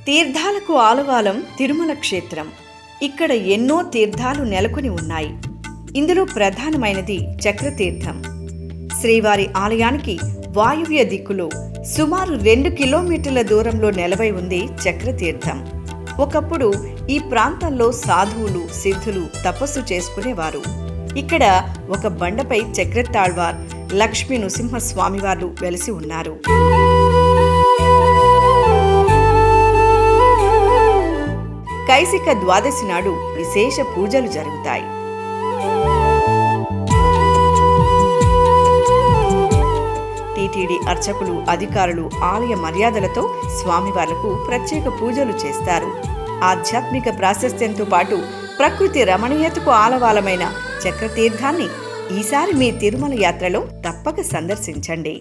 తీర్థాలకు ఆలవాలం తిరుమల క్షేత్రం. ఇక్కడ ఎన్నో తీర్థాలు నెలకొని ఉన్నాయి. ఇందులో ప్రధానమైనది చక్రతీర్థం. శ్రీవారి ఆలయానికి వాయువ్య దిక్కులో సుమారు 2 కిలోమీటర్ల దూరంలో నెలవై ఉంది చక్రతీర్థం. ఒకప్పుడు ఈ ప్రాంతంలో సాధువులు, సిద్ధులు తపస్సు చేసుకునేవారు. ఇక్కడ ఒక బండపై చక్రతాళ్వార్, లక్ష్మీ నృసింహస్వామివార్లు వెలిసి ఉన్నారు. కైసిక ద్వాదశి నాడు విశేష పూజలు జరుగుతాయి. టీటీడీ అర్చకులు, అధికారులు ఆలయ మర్యాదలతో స్వామివార్లకు ప్రత్యేక పూజలు చేస్తారు. ఆధ్యాత్మిక ప్రాశస్త్యంతో పాటు ప్రకృతి రమణీయతకు ఆలవాలమైన చక్రతీర్థాన్ని ఈసారి మీ తిరుమల యాత్రలో తప్పక సందర్శించండి.